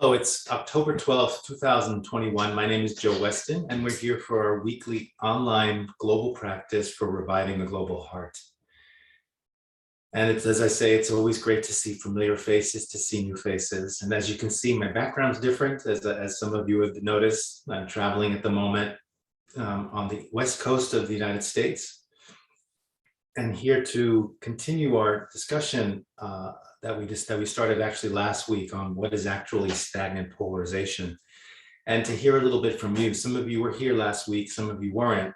Oh, it's October 12th, 2021. My name is Joe Weston, and we're here for our weekly online global practice for reviving the global heart. And it's, as I say, it's always great to see familiar faces, to see new faces. And as you can see, my background's different, as some of you have noticed. I'm traveling at the moment on the west coast of the United States, and here to continue our discussion that we started actually last week on what is actually stagnant polarization, and to hear a little bit from you. Some of you were here last week, some of you weren't.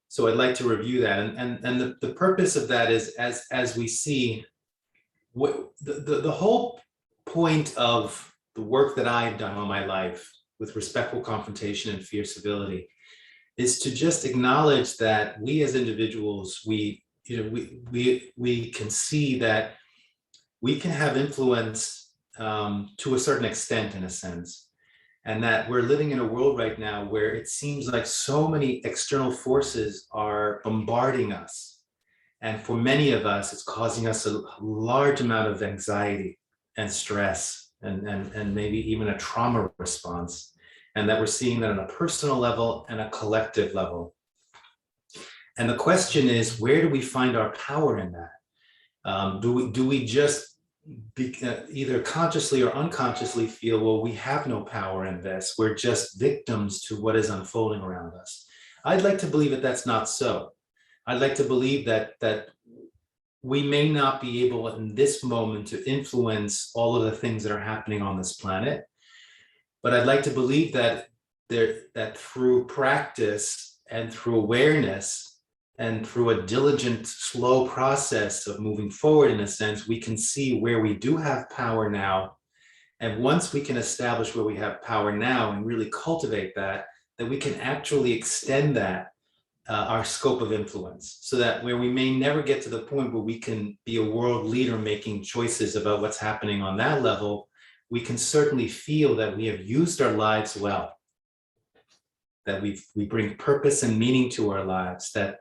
So I'd like to review that, and the purpose of that is as we see what the whole point of the work that I've done all my life with respectful confrontation and fierce civility is to just acknowledge that we as individuals, we can see that we can have influence to a certain extent, in a sense, and that we're living in a world right now where it seems like so many external forces are bombarding us. And for many of us, it's causing us a large amount of anxiety and stress and maybe even a trauma response. And that we're seeing that on a personal level and a collective level. And the question is, where do we find our power in that? Do we just either consciously or unconsciously feel, well, we have no power in this, we're just victims to what is unfolding around us? I'd like to believe that that's not so. I'd like to believe that we may not be able in this moment to influence all of the things that are happening on this planet, but I'd like to believe that through practice and through awareness and through a diligent, slow process of moving forward, in a sense, we can see where we do have power now. And once we can establish where we have power now and really cultivate that, then we can actually extend that, our scope of influence, so that where we may never get to the point where we can be a world leader making choices about what's happening on that level, we can certainly feel that we have used our lives well, that we bring purpose and meaning to our lives, that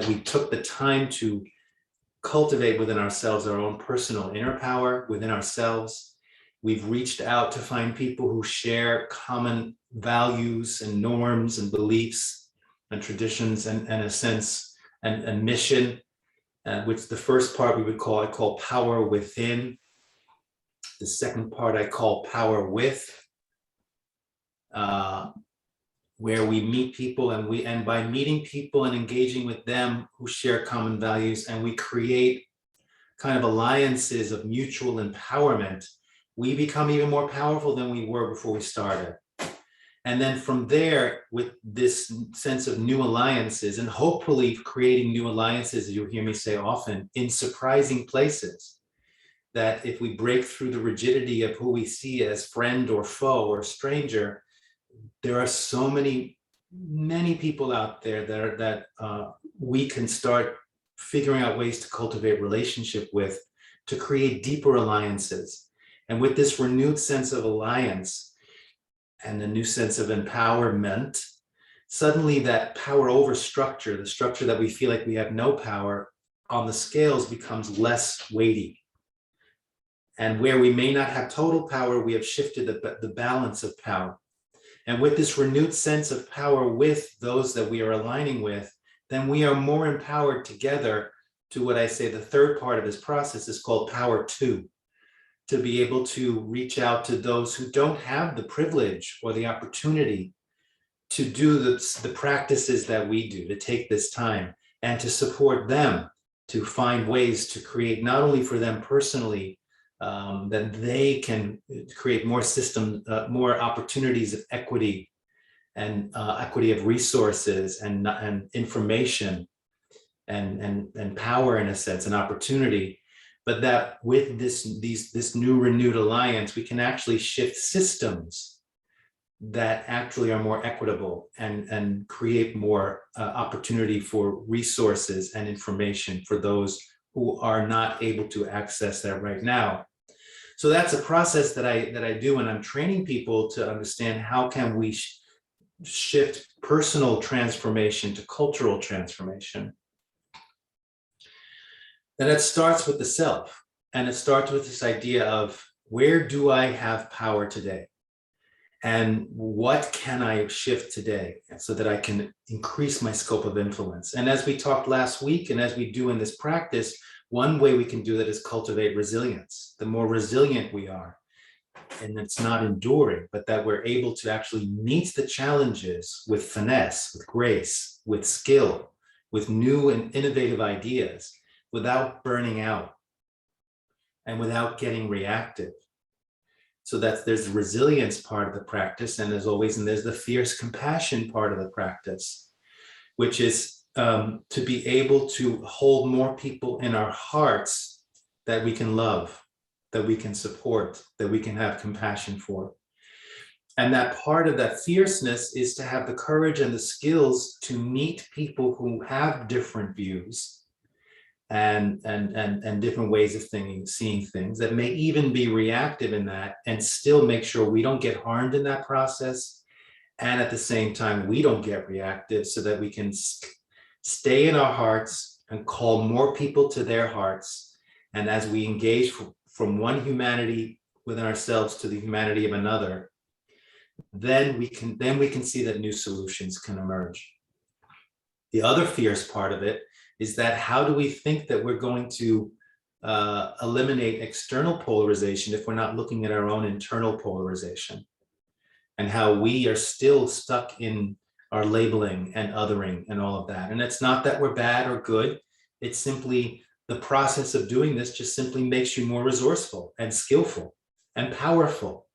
we took the time to cultivate within ourselves our own personal inner power within ourselves. We've reached out to find people who share common values and norms and beliefs and traditions and a sense and mission, which the first part I call power within. The second part I call power with, where we meet people and by meeting people and engaging with them who share common values, and we create kind of alliances of mutual empowerment, we become even more powerful than we were before we started. And then from there, with this sense of new alliances, and hopefully creating new alliances, as you'll hear me say often, in surprising places, that if we break through the rigidity of who we see as friend or foe or stranger, there are so many people out there that we can start figuring out ways to cultivate relationship with, to create deeper alliances. And with this renewed sense of alliance and a new sense of empowerment, suddenly that power over structure, the structure that we feel like we have no power on the scales, becomes less weighty. And where we may not have total power, we have shifted the balance of power. And with this renewed sense of power with those that we are aligning with, then we are more empowered together to what I say the third part of this process is called power to be able to reach out to those who don't have the privilege or the opportunity to do the practices that we do, to take this time and to support them, to find ways to create not only for them personally, that they can create more more opportunities of equity and equity of resources and information and power, in a sense, and opportunity. But that with this new renewed alliance, we can actually shift systems that actually are more equitable and create more opportunity for resources and information for those who are not able to access that right now. So that's a process that I do, and I'm training people to understand how can we shift personal transformation to cultural transformation. And it starts with the self, and it starts with this idea of Where do I have power today? And what can I shift today so that I can increase my scope of influence? And as we talked last week, and as we do in this practice, one way we can do that is cultivate resilience. The more resilient we are, and it's not enduring, but that we're able to actually meet the challenges with finesse, with grace, with skill, with new and innovative ideas, without burning out and without getting reactive. So there's the resilience part of the practice, and as always, and there's the fierce compassion part of the practice, which is to be able to hold more people in our hearts that we can love, that we can support, that we can have compassion for. And that part of that fierceness is to have the courage and the skills to meet people who have different views and different ways of thinking, seeing things, that may even be reactive in that, and still make sure we don't get harmed in that process. And at the same time, we don't get reactive, so that we can stay in our hearts and call more people to their hearts. And as we engage from one humanity within ourselves to the humanity of another, then we can see that new solutions can emerge. The other fierce part of it is that how do we think that we're going to eliminate external polarization if we're not looking at our own internal polarization, and how we are still stuck in our labeling and othering and all of that. And it's not that we're bad or good. It's simply the process of doing this just simply makes you more resourceful and skillful and powerful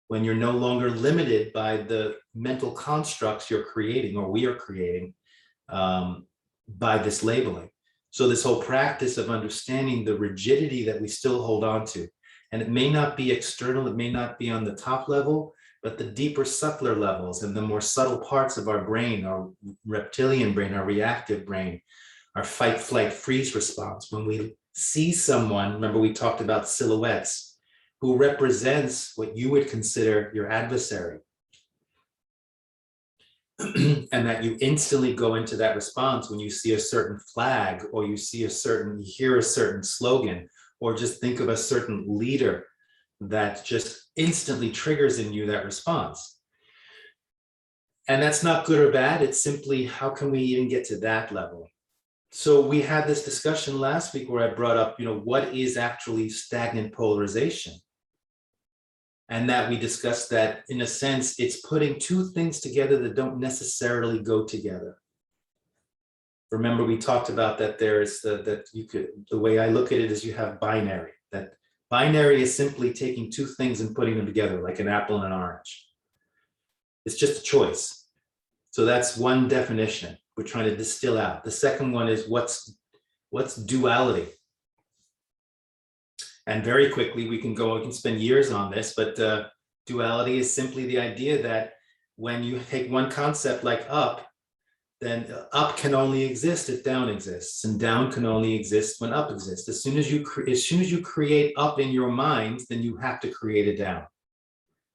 when you're no longer limited by the mental constructs you're creating, or we are creating, by this labeling. So this whole practice of understanding the rigidity that we still hold on to, and it may not be external, it may not be on the top level, but the deeper, subtler levels and the more subtle parts of our brain, our reptilian brain, our reactive brain, our fight, flight, freeze response. When we see someone, remember we talked about silhouettes, who represents what you would consider your adversary, and that you instantly go into that response when you see a certain flag, or you hear a certain slogan, or just think of a certain leader that just instantly triggers in you that response. And that's not good or bad. It's simply, how can we even get to that level? So we had this discussion last week where I brought up, what is actually stagnant polarization? And that we discussed that, in a sense, it's putting two things together that don't necessarily go together. Remember, we talked about that the way I look at it is you have binary. That binary is simply taking two things and putting them together, like an apple and an orange. It's just a choice. So that's one definition we're trying to distill out. The second one is what's duality? And very quickly, we can spend years on this, but duality is simply the idea that when you take one concept like up, then up can only exist if down exists, and down can only exist when up exists. As soon as you create up in your mind, then you have to create a down.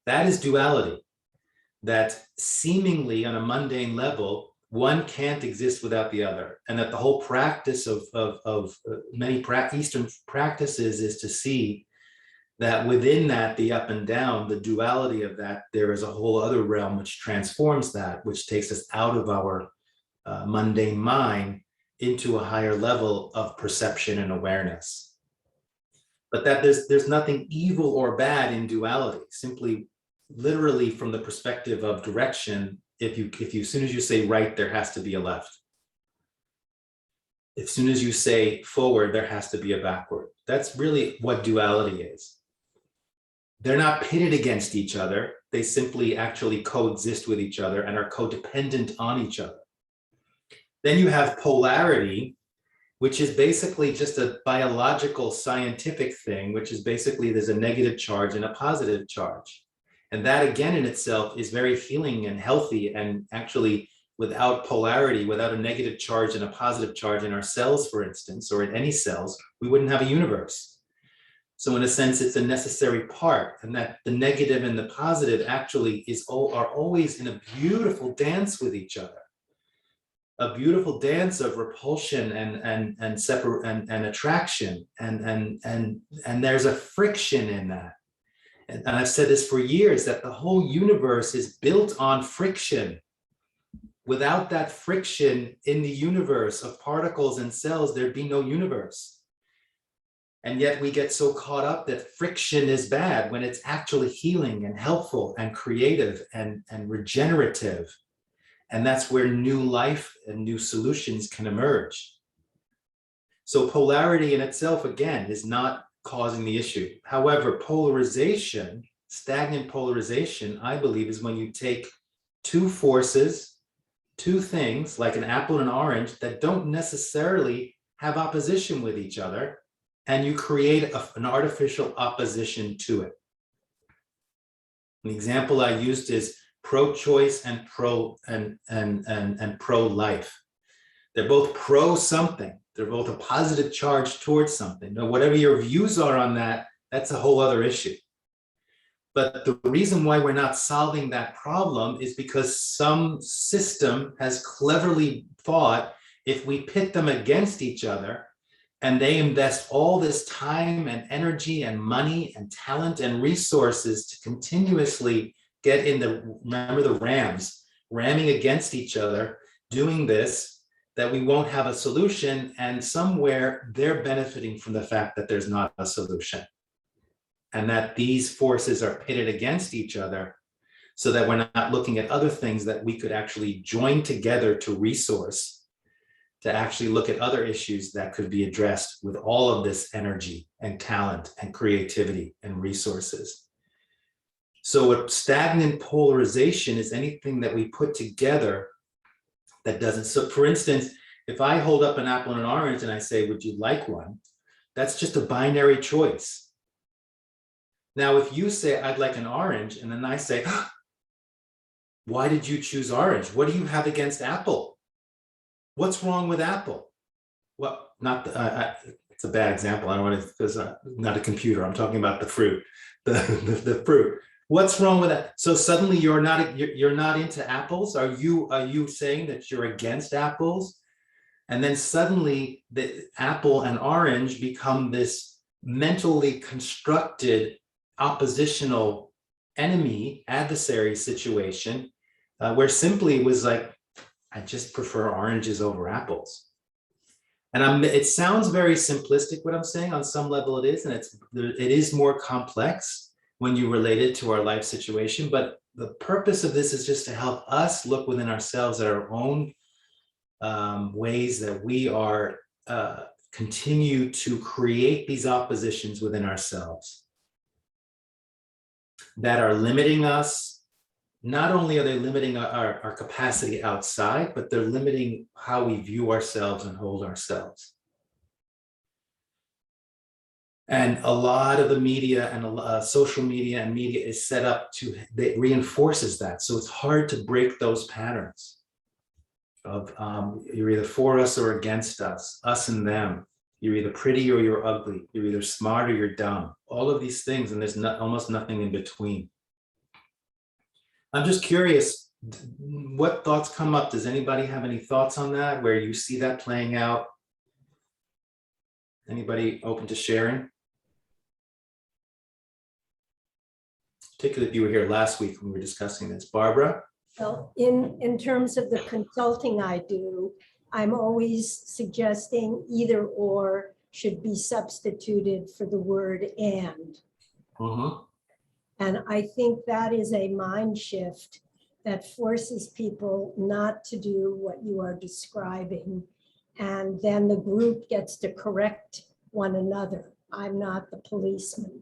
That is duality. That seemingly on a mundane level, one can't exist without the other, and that the whole practice of many Eastern practices is to see that within that, the up and down, the duality of that, there is a whole other realm which transforms that, which takes us out of our mundane mind into a higher level of perception and awareness. But that there's nothing evil or bad in duality. Simply, literally, from the perspective of direction, if you as soon as you say right, there has to be a left. As soon as you say forward, there has to be a backward. That's really what duality is. They're not pitted against each other. They simply actually coexist with each other and are codependent on each other. Then you have polarity, which is basically just a biological scientific thing, which is basically there's a negative charge and a positive charge. And that again in itself is very healing and healthy. And actually, without polarity, without a negative charge and a positive charge in our cells, for instance, or in any cells, we wouldn't have a universe. So in a sense, it's a necessary part, and that the negative and the positive actually are always in a beautiful dance with each other. a beautiful dance of repulsion and attraction, and there's a friction in that. And I've said this for years, that the whole universe is built on friction. Without that friction in the universe of particles and cells, there'd be no universe. And yet we get so caught up that friction is bad, when it's actually healing and helpful and creative and regenerative. And that's where new life and new solutions can emerge. So polarity in itself, again, is not causing the issue. However, polarization, stagnant polarization, I believe, is when you take two forces, two things, like an apple and an orange, that don't necessarily have opposition with each other, and you create an artificial opposition to it. An example I used is pro-choice and pro-life. They're both pro something. They're both a positive charge towards something. Now, whatever your views are on that, that's a whole other issue. But the reason why we're not solving that problem is because some system has cleverly thought, if we pit them against each other, and they invest all this time and energy and money and talent and resources to continuously get in the, remember the rams, ramming against each other, doing this, that we won't have a solution, and somewhere they're benefiting from the fact that there's not a solution, and that these forces are pitted against each other, so that we're not looking at other things that we could actually join together to resource, to actually look at other issues that could be addressed with all of this energy and talent and creativity and resources. So a stagnant polarization is anything that we put together that doesn't. So for instance, if I hold up an apple and an orange and I say, would you like one? That's just a binary choice. Now, if you say, I'd like an orange, and then I say, why did you choose orange? What do you have against apple? What's wrong with apple? Well, not the, it's a bad example. I don't want to, because I'm not a computer. I'm talking about the fruit, the fruit. What's wrong with that? So suddenly you're not into apples. Are you saying that you're against apples? And then suddenly the apple and orange become this mentally constructed oppositional enemy, adversary situation, where simply it was like, I just prefer oranges over apples. And it sounds very simplistic what I'm saying. On some level it is, and it is more complex when you relate it to our life situation. But the purpose of this is just to help us look within ourselves at our own ways that we are continue to create these oppositions within ourselves that are limiting us. Not only are they limiting our capacity outside, but they're limiting how we view ourselves and hold ourselves. And a lot of the media and social media and media is set up it reinforces that. So it's hard to break those patterns of you're either for us or against us and them. You're either pretty or you're ugly. You're either smart or you're dumb. All of these things, and there's almost nothing in between. I'm just curious, what thoughts come up? Does anybody have any thoughts on that, where you see that playing out? Anybody open to sharing? Particularly if you were here last week when we were discussing this. Barbara? Well, in terms of the consulting I do, I'm always suggesting either or should be substituted for the word and. Uh-huh. And I think that is a mind shift that forces people not to do what you are describing. And then the group gets to correct one another. I'm not the policeman.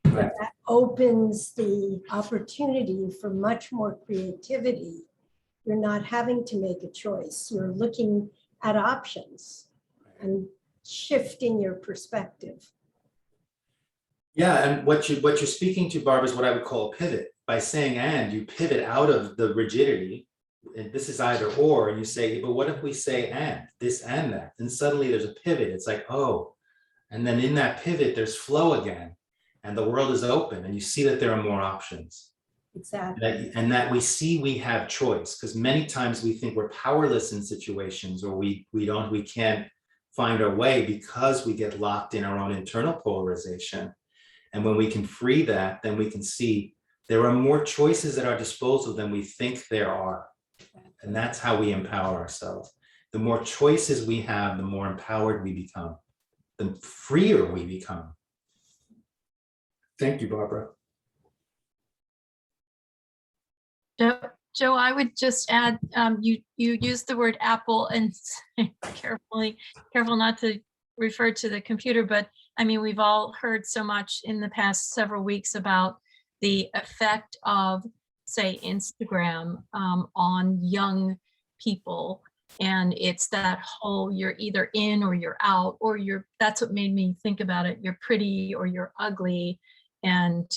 But that opens the opportunity for much more creativity. You're not having to make a choice. You're looking at options and shifting your perspective. Yeah, and what you're speaking to, Barbara, is what I would call a pivot. By saying and, you pivot out of the rigidity, and this is either or, and you say, but what if we say and, this and that? And suddenly there's a pivot. It's like, oh, and then in that pivot, there's flow again, and the world is open, and you see that there are more options. exactly. And that we see we have choice, because many times we think we're powerless in situations, or we can't find our way because we get locked in our own internal polarization. And when we can free that, then we can see there are more choices at our disposal than we think there are. And that's how we empower ourselves. The more choices we have, the more empowered we become, the freer we become. Thank you, Barbara. Joe, I would just add, you used the word apple, and careful not to refer to the computer, but I mean, we've all heard so much in the past several weeks about the effect of, say, Instagram on young people. And it's that whole, you're either in or you're out, or that's what made me think about it. You're pretty or you're ugly. And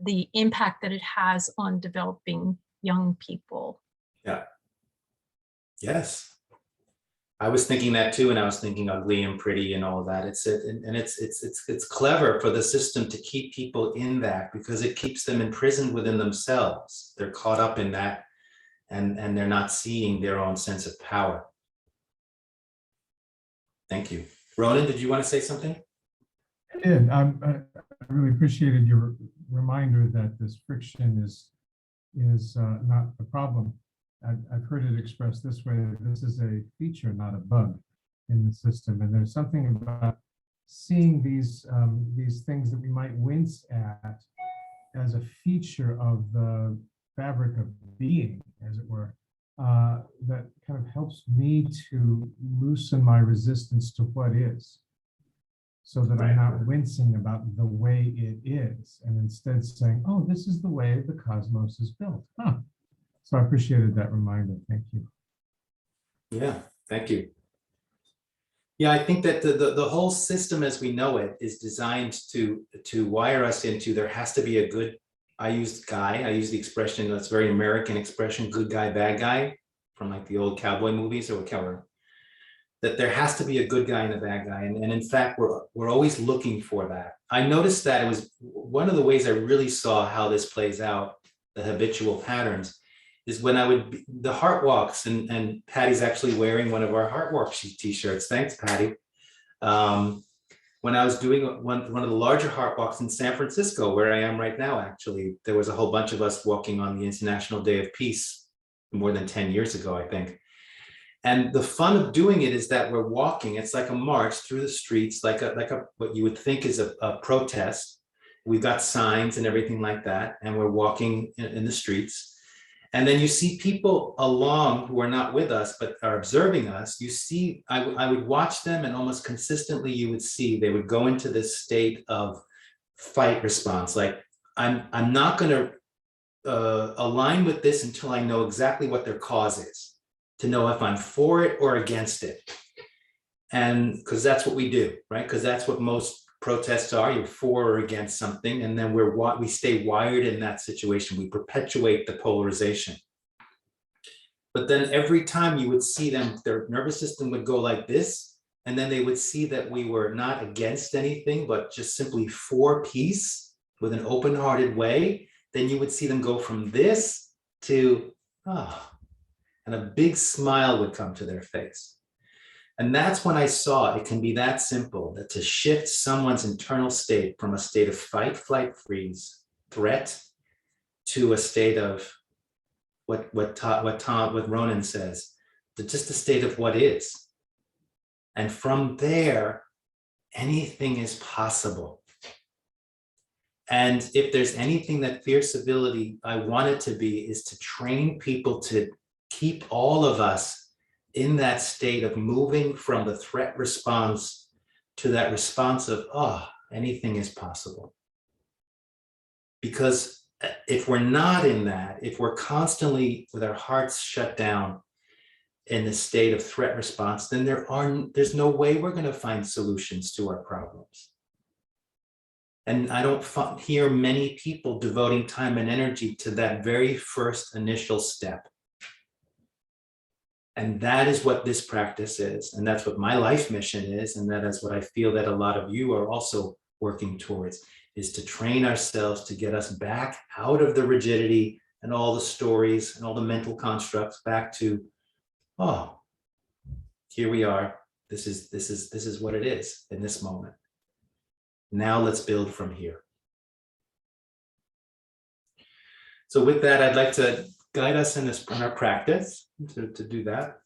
the impact that it has on developing young people. Yeah. Yes. I was thinking that too, and I was thinking ugly and pretty and all of that. It's clever for the system to keep people in that, because it keeps them imprisoned within themselves. They're caught up in that, and they're not seeing their own sense of power. Thank you. Ronan, did you want to say something? I did. I really appreciated your reminder that this friction is not the problem. I've heard it expressed this way: this is a feature, not a bug in the system. And there's something about seeing these things that we might wince at as a feature of the fabric of being, as it were, that kind of helps me to loosen my resistance to what is, so that I'm not wincing about the way it is, and instead saying, oh, this is the way the cosmos is built. Huh. So I appreciated that reminder. Thank you. Yeah, thank you. Yeah, I think that the whole system as we know it is designed to wire us into, there has to be a good, I use the expression, that's very American expression, good guy, bad guy, from like the old cowboy movies, or whatever. That there has to be a good guy and a bad guy. And in fact, we're always looking for that. I noticed that it was one of the ways I really saw how this plays out, the habitual patterns, is when I would, the heart walks, and Patty's actually wearing one of our heart walk t-shirts. Thanks, Patty. When I was doing one of the larger heart walks in San Francisco, where I am right now, actually, there was a whole bunch of us walking on the International Day of Peace more than 10 years ago, I think. And the fun of doing it is that we're walking, it's like a march through the streets, like what you would think is a protest. We've got signs and everything like that, and we're walking in the streets. And then you see people along who are not with us, but are observing us. You see, I would watch them, and almost consistently you would see they would go into this state of fight response. Like, I'm not going to align with this until I know exactly what their cause is, to know if I'm for it or against it. And because that's what we do, right? Because that's what most protests are. You're for or against something, and then we stay wired in that situation. We perpetuate the polarization. But then every time you would see them, their nervous system would go like this, and then they would see that we were not against anything, but just simply for peace with an open-hearted way. Then you would see them go from this to, and a big smile would come to their face. And that's when I saw it can be that simple, that to shift someone's internal state from a state of fight, flight, freeze, threat, to a state of what Ronan says, to just a state of what is. And from there, anything is possible. And if there's anything that fierce ability I want it to be, is to train people to keep all of us in that state of moving from the threat response to that response of, anything is possible. Because if we're not in that, if we're constantly with our hearts shut down in the state of threat response, then there's no way we're going to find solutions to our problems. And I don't hear many people devoting time and energy to that very first initial step. And that is what this practice is. And that's what my life mission is. And that is what I feel that a lot of you are also working towards, is to train ourselves to get us back out of the rigidity and all the stories and all the mental constructs back to, oh, here we are. This is what it is in this moment. Now let's build from here. So with that, I'd like to guide us in our practice to do that.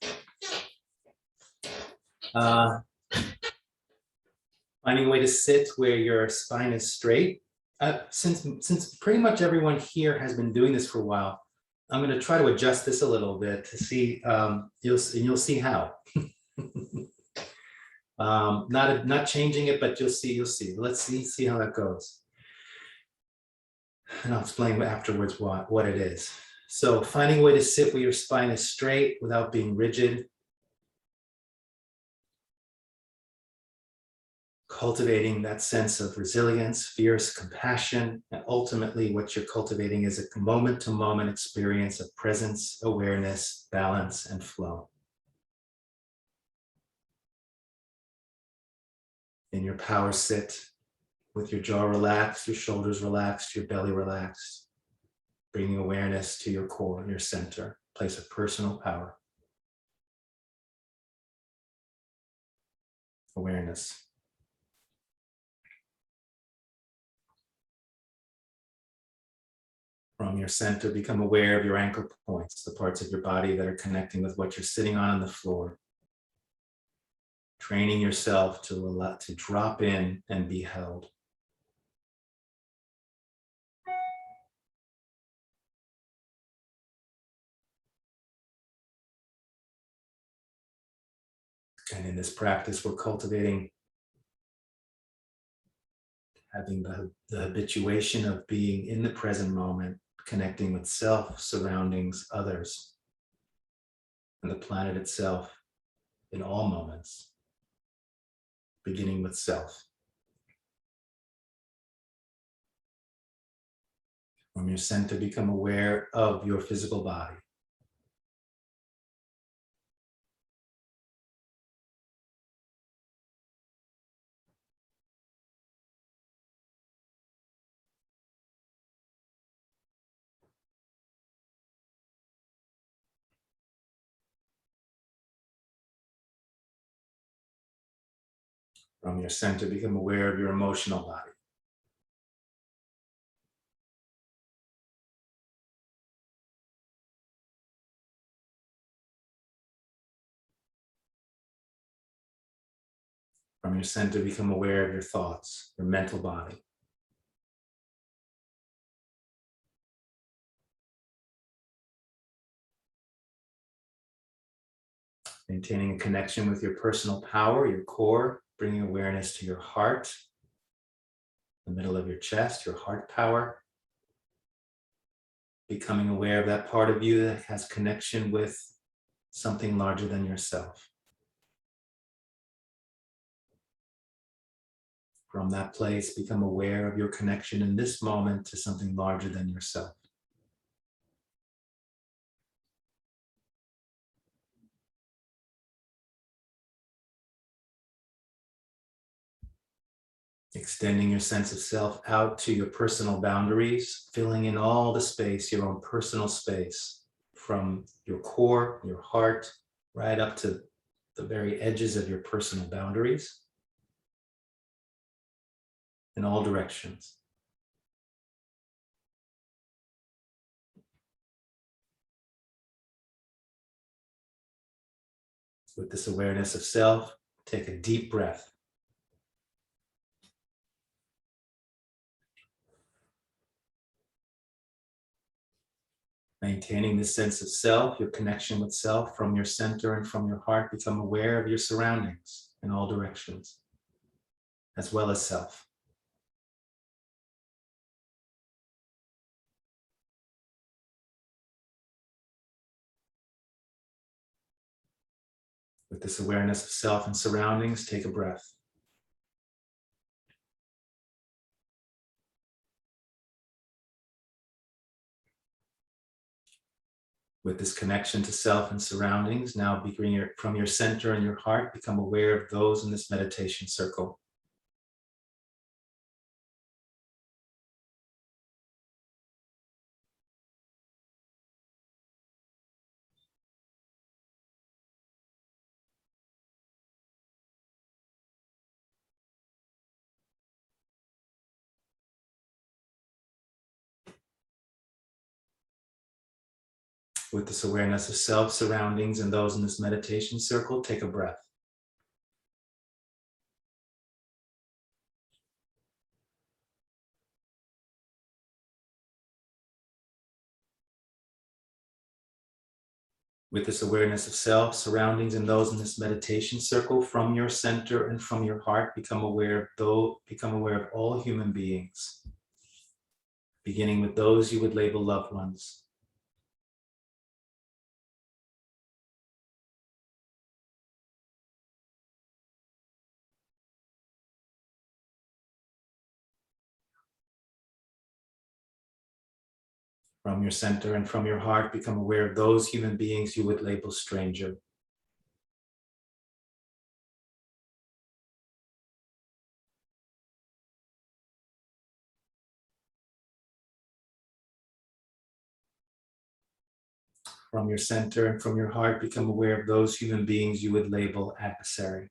Finding a way to sit where your spine is straight. Since pretty much everyone here has been doing this for a while, I'm going to try to adjust this a little bit to see, you'll see how. Not changing it, but you'll see. Let's see how that goes. And I'll explain afterwards what it is. So finding a way to sit where your spine is straight without being rigid. Cultivating that sense of resilience, fierce compassion, and ultimately what you're cultivating is a moment-to-moment experience of presence, awareness, balance, and flow. In your power sit, with your jaw relaxed, your shoulders relaxed, your belly relaxed, bringing awareness to your core, your center, place of personal power. Awareness. From your center, become aware of your anchor points, the parts of your body that are connecting with what you're sitting on the floor. Training yourself to drop in and be held. And in this practice, we're cultivating having the habituation of being in the present moment, connecting with self, surroundings, others, and the planet itself in all moments, beginning with self. From your center, become aware of your physical body. From your center, become aware of your emotional body. From your center, become aware of your thoughts, your mental body. Maintaining a connection with your personal power, your core, bringing awareness to your heart, the middle of your chest, your heart power. Becoming aware of that part of you that has connection with something larger than yourself. From that place, become aware of your connection in this moment to something larger than yourself. Extending your sense of self out to your personal boundaries, filling in all the space, your own personal space, from your core, your heart, right up to the very edges of your personal boundaries, in all directions. With this awareness of self, take a deep breath. Maintaining this sense of self, your connection with self from your center and from your heart, become aware of your surroundings in all directions, as well as self. With this awareness of self and surroundings, take a breath. With this connection to self and surroundings, now from your center and your heart, become aware of those in this meditation circle. With this awareness of self, surroundings, and those in this meditation circle, take a breath. With this awareness of self, surroundings, and those in this meditation circle, from your center and from your heart, become aware of all human beings, beginning with those you would label loved ones. From your center and from your heart, become aware of those human beings you would label stranger. From your center and from your heart, become aware of those human beings you would label adversary.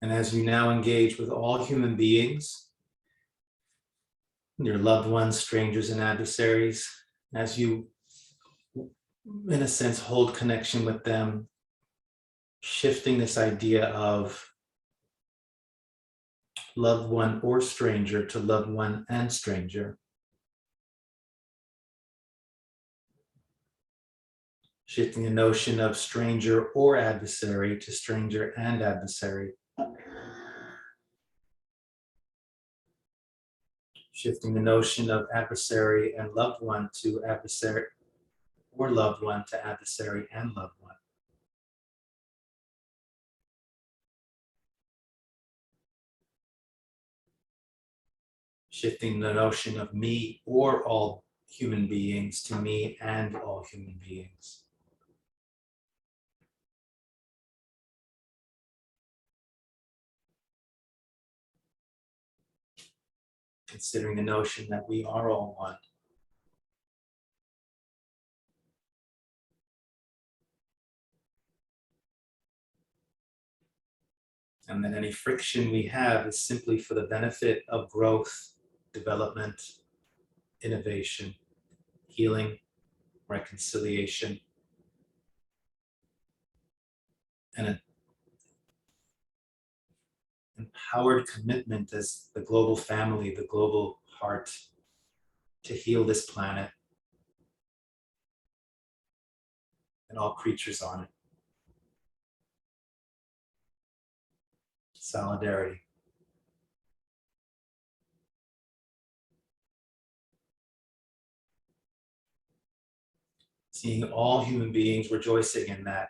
And as you now engage with all human beings, your loved ones, strangers, and adversaries, as you, in a sense, hold connection with them, shifting this idea of loved one or stranger to loved one and stranger. Shifting the notion of stranger or adversary to stranger and adversary. Shifting the notion of adversary and loved one to adversary or loved one to adversary and loved one. Shifting the notion of me or all human beings to me and all human beings. Considering the notion that we are all one. And that any friction we have is simply for the benefit of growth, development, innovation, healing, reconciliation, and an empowered commitment as the global family, the global heart, to heal this planet and all creatures on it. Solidarity. Seeing all human beings rejoicing in that.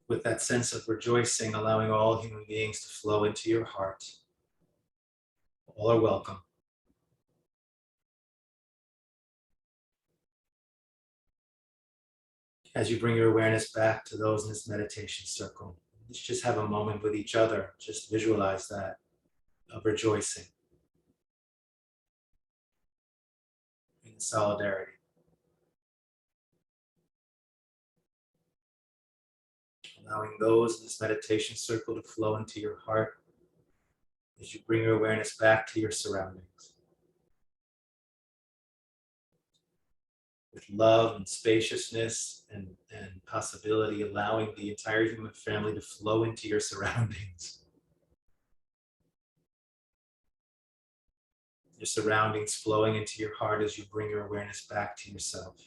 With that sense of rejoicing, allowing all human beings to flow into your heart. All are welcome. As you bring your awareness back to those in this meditation circle, let's just have a moment with each other. Just visualize that, of rejoicing in solidarity. Allowing those in this meditation circle to flow into your heart as you bring your awareness back to your surroundings. With love and spaciousness and possibility, allowing the entire human family to flow into your surroundings. Your surroundings flowing into your heart as you bring your awareness back to yourself.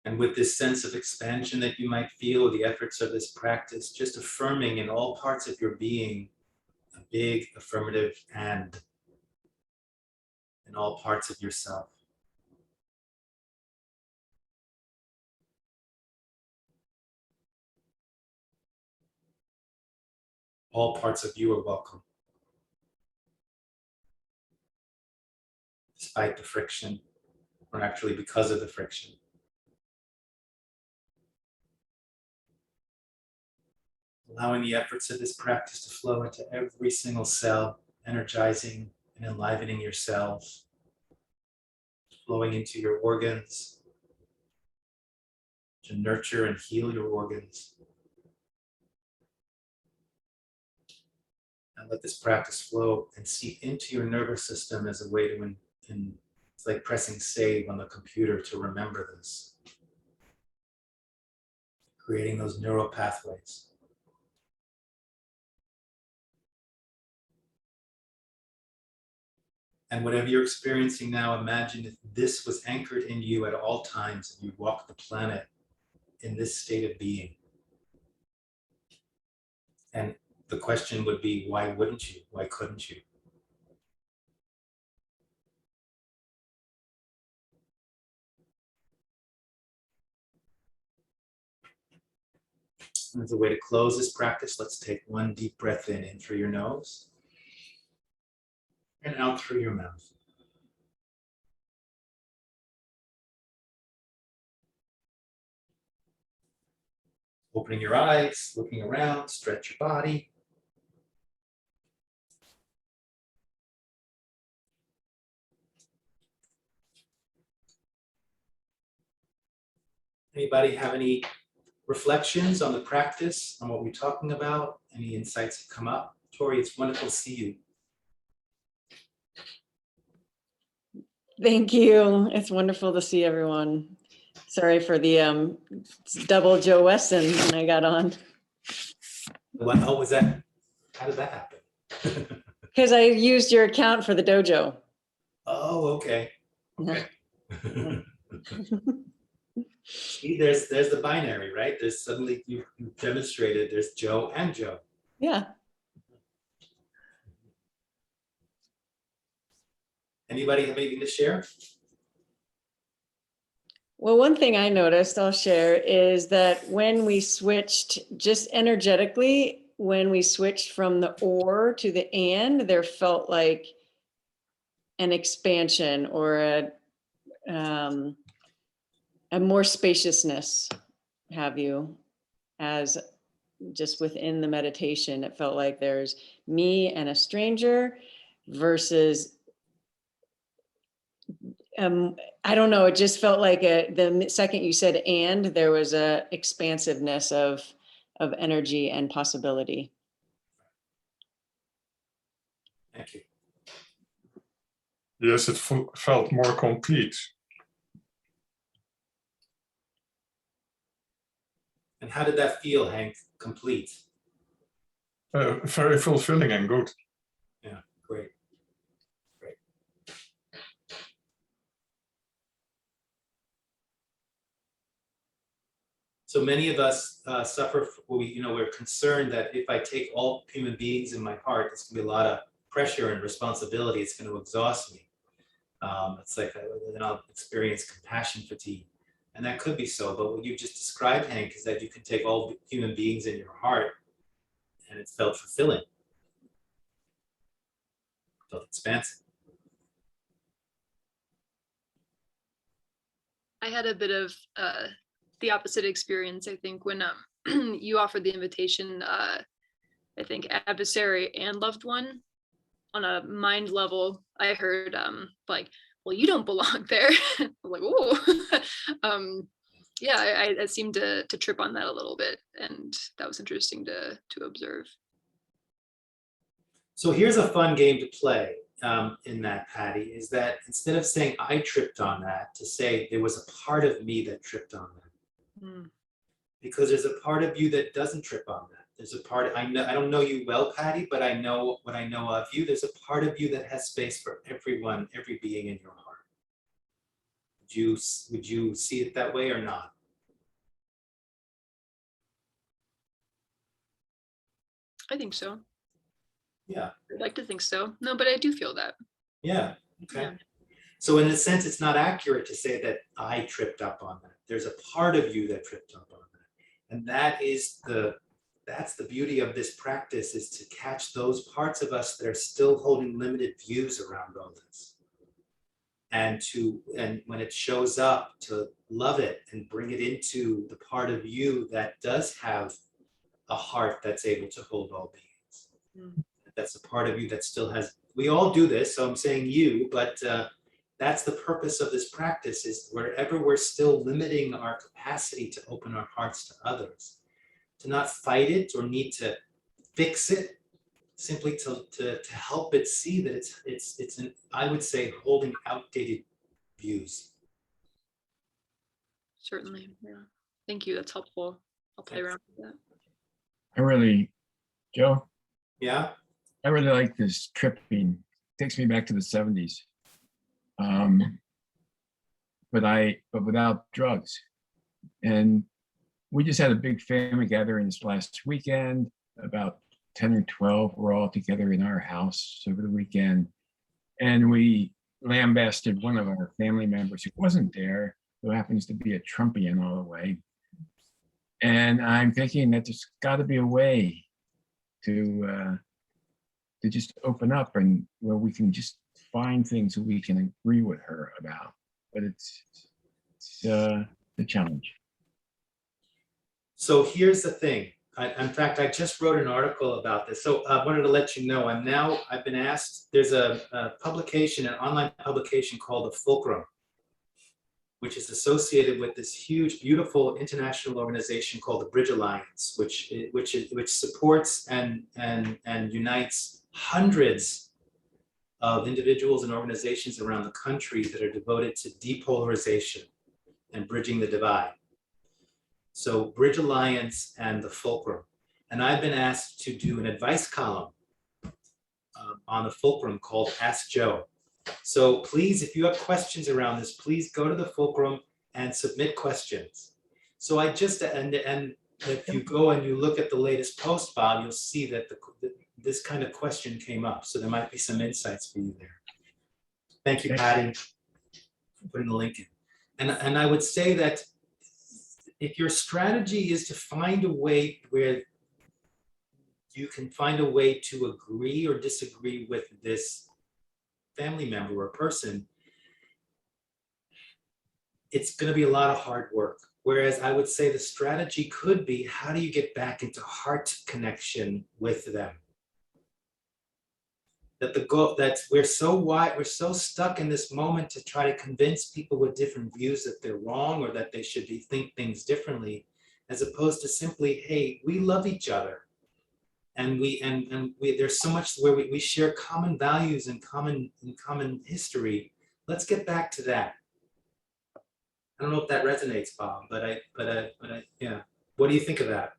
And with this sense of expansion that you might feel with the efforts of this practice, just affirming in all parts of your being a big affirmative and in all parts of yourself. All parts of you are welcome. Despite the friction, or actually because of the friction. Allowing the efforts of this practice to flow into every single cell, energizing and enlivening your cells, flowing into your organs to nurture and heal your organs. And let this practice flow and seep into your nervous system as a way to, it's like pressing save on the computer to remember this. Creating those neural pathways. And whatever you're experiencing now, imagine if this was anchored in you at all times and you walk the planet in this state of being. And the question would be, why wouldn't you? Why couldn't you? And as a way to close this practice, let's take one deep breath in through your nose and out through your mouth. Opening your eyes, looking around, stretch your body. Anybody have any reflections on the practice, on what we're talking about? Any insights that come up? Tori, it's wonderful to see you. Thank you. It's wonderful to see everyone. Sorry for the double Joe Weston when I got on. What was that? How did that happen? Because I used your account for the dojo. Oh, okay. Yeah. See, there's the binary, right? There's suddenly you demonstrated there's Joe and Joe. Yeah. Anybody have anything to share? Well, one thing I noticed, I'll share, is that when we switched, just energetically, when we switched from the or to the and, there felt like an expansion or a more spaciousness, have you, as just within the meditation. It felt like there's me and a stranger versus I don't know, it just felt like the second you said and, there was a expansiveness of energy and possibility. Thank you. Yes, it felt more complete. And how did that feel, Hank? Complete? Very fulfilling and good. Yeah, great. Great. So many of us suffer, we're concerned that if I take all human beings in my heart, it's gonna be a lot of pressure and responsibility. It's gonna exhaust me. It's like then I'll experience compassion fatigue. And that could be so, but what you just described, Hank, is that you can take all human beings in your heart and it felt fulfilling. It felt expansive. I had a bit of the opposite experience, I think, when you offered the invitation, I think adversary and loved one. On a mind level, I heard like, well, you don't belong there. I'm like, oh, yeah, I seemed to trip on that a little bit, and that was interesting to observe. So here's a fun game to play in that, Patty, is that instead of saying I tripped on that, to say there was a part of me that tripped on that. Mm. Because there's a part of you that doesn't trip on that. There's a part, I don't know you well, Patty, but I know what I know of you. There's a part of you that has space for everyone, every being in your heart. Would you see it that way or not? I think so. Yeah. I'd like to think so. No, but I do feel that. Yeah, okay. Yeah. So in a sense, it's not accurate to say that I tripped up on that. There's a part of you that tripped up on that. And that's the beauty of this practice, is to catch those parts of us that are still holding limited views around all this. And when it shows up, to love it and bring it into the part of you that does have a heart that's able to hold all beings. Mm. that's a part of you that still has, we all do this, so I'm saying you, but that's the purpose of this practice, is wherever we're still limiting our capacity to open our hearts to others, to not fight it or need to fix it, simply to help it see that it's an, I would say, holding outdated views. Certainly, yeah. Thank you, that's helpful. I'll play around with that. I really, Joe, Yeah, I really like this tripping. Takes me back to the 70s. But without drugs. And we just had a big family gathering this last weekend. About 10 or 12 were all together in our house over the weekend. And we lambasted one of our family members who wasn't there, who happens to be a Trumpian all the way. And I'm thinking that there's got to be a way to just open up, and where we can just find things that we can agree with her about. But it's the challenge. so here's the thing. In fact, I just wrote an article about this. So I wanted to let you know, I've been asked, there's a publication, an online publication called The Fulcrum, which is associated with this huge, beautiful international organization called the Bridge Alliance, which supports and unites hundreds of individuals and organizations around the country that are devoted to depolarization and bridging the divide. So Bridge Alliance and the Fulcrum. And I've been asked to do an advice column on the Fulcrum called Ask Joe. So please, if you have questions around this, please go to the Fulcrum and submit questions. So I just, and if you go and you look at the latest post, Bob, you'll see that this kind of question came up. So there might be some insights for you there. Thank you, Patty, for putting the link in. And I would say that if your strategy is to find a way where you can find a way to agree or disagree with this family member or person, it's going to be a lot of hard work. Whereas I would say the strategy could be, how do you get back into heart connection with them? That the goal, that we're so stuck in this moment to try to convince people with different views that they're wrong or that they should think things differently, as opposed to simply, hey, we love each other. And there's so much where we share common values and common history. Let's get back to that. I don't know if that resonates, Bob, but yeah. What do you think of that?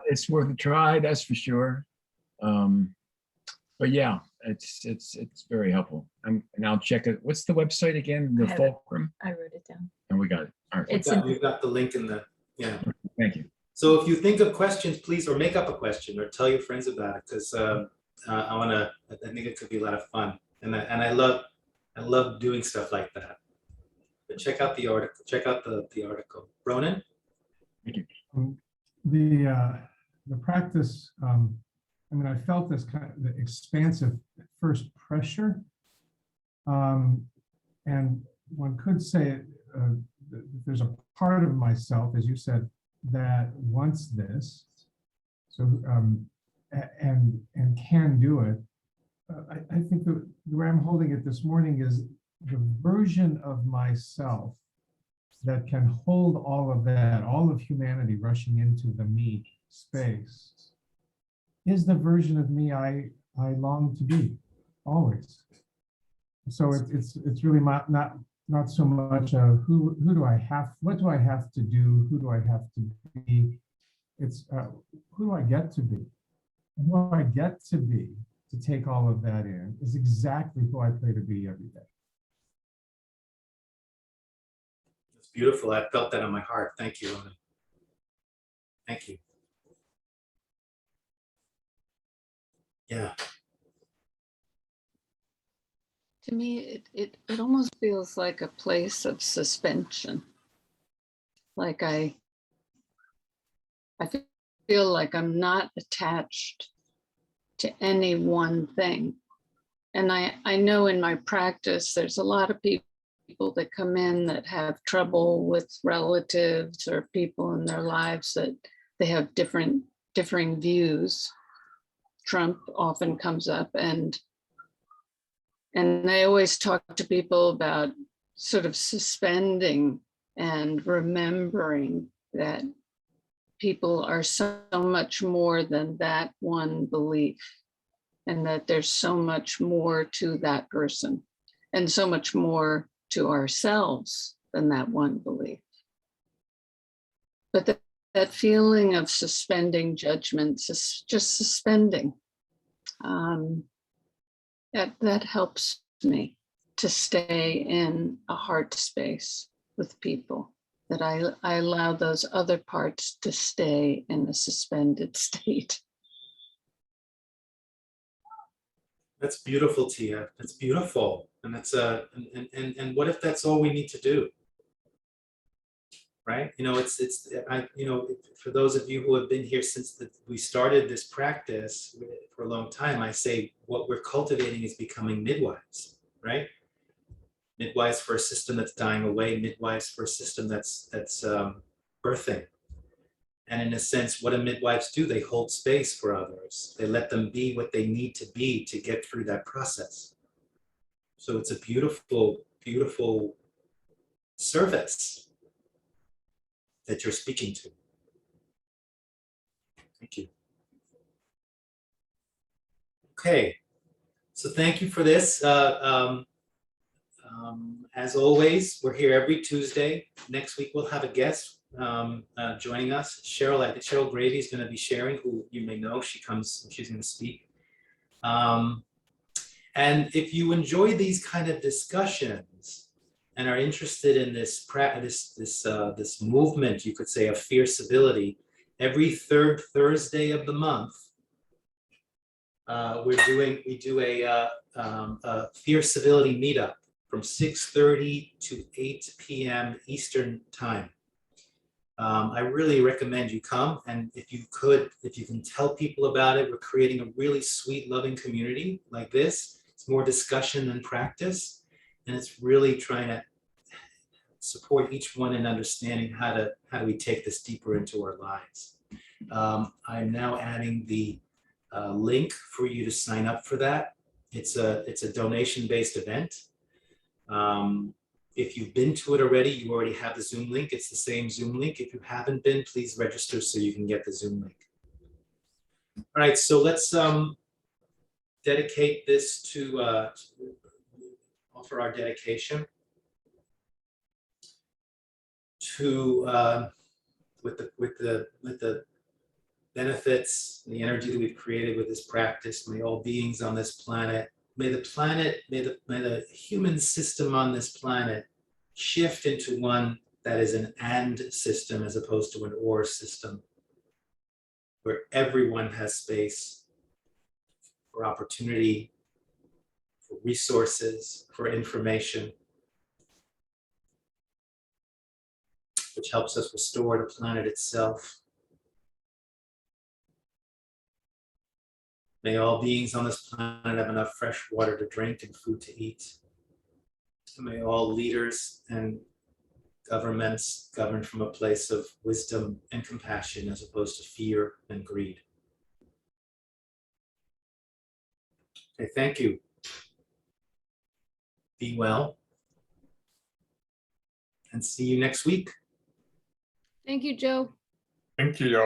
It's worth a try, that's for sure. But yeah, it's very helpful. And I'll check it. What's the website again? The Fulcrum? I wrote it down. And we got it. All right. We've got the link in the, yeah. Thank you. So if you think of questions, please, or make up a question or tell your friends about it, because I think it could be a lot of fun. And I love doing stuff like that. But check out the article, the article. Ronan? Thank you. The practice, I mean, I felt this kind of the expansive first pressure. And one could say there's a part of myself, as you said, that wants this, so and can do it. I think the way I'm holding it this morning is the version of myself that can hold all of that, all of humanity rushing into the me space, is the version of me I long to be always. So it's really not so much who do I have, what do I have to do, who do I have to be? It's who do I get to be? And who I get to be to take all of that in is exactly who I pray to be every day. It's beautiful. I felt that on my heart. Thank you, Ronan. Thank you. Yeah. To me, it almost feels like a place of suspension. Like I feel like I'm not attached to any one thing. And I know in my practice, there's a lot of people that come in that have trouble with relatives or people in their lives that they have differing views. Trump often comes up, and I always talk to people about sort of suspending and remembering that people are so much more than that one belief, and that there's so much more to that person and so much more to ourselves than that one belief. But that feeling of suspending judgments, just suspending, that helps me to stay in a heart space with people, that I allow those other parts to stay in a suspended state. That's beautiful, Tia. That's beautiful. And that's and what if that's all we need to do? Right? You know, for those of you who have been here since we started this practice for a long time, I say what we're cultivating is becoming midwives, right? Midwives for a system that's dying away, midwives for a system that's birthing. And in a sense, what do midwives do? They hold space for others. They let them be what they need to be to get through that process. So it's a beautiful, beautiful service that you're speaking to. Thank you. Okay, so thank you for this. As always, we're here every Tuesday. Next week we'll have a guest joining us. Cheryl Gravy is going to be sharing, who you may know. She's going to speak. And if you enjoy these kind of discussions and are interested in this movement, you could say, of fierce civility, every third Thursday of the month, we do a fierce civility meetup from 6:30 to 8 p.m. Eastern time. I really recommend you come, and if you can tell people about it, we're creating a really sweet, loving community like this. It's more discussion than practice, and it's really trying to support each one in understanding how do we take this deeper into our lives. I'm now adding the link for you to sign up for that. It's a donation-based event. If you've been to it already, you already have the Zoom link. It's the same Zoom link. If you haven't been, please register so you can get the Zoom link. All right, so let's dedicate this to offer our dedication to with the benefits, the energy that we've created with this practice. May all beings on this planet, may the human system on this planet shift into one that is an and system as opposed to an or system, where everyone has space for opportunity, for resources, for information, which helps us restore the planet itself. May all beings on this planet have enough fresh water to drink and food to eat. And may all leaders and governments govern from a place of wisdom and compassion as opposed to fear and greed. Okay, thank you. Be well. And see you next week. Thank you, Joe. Thank you, Joe.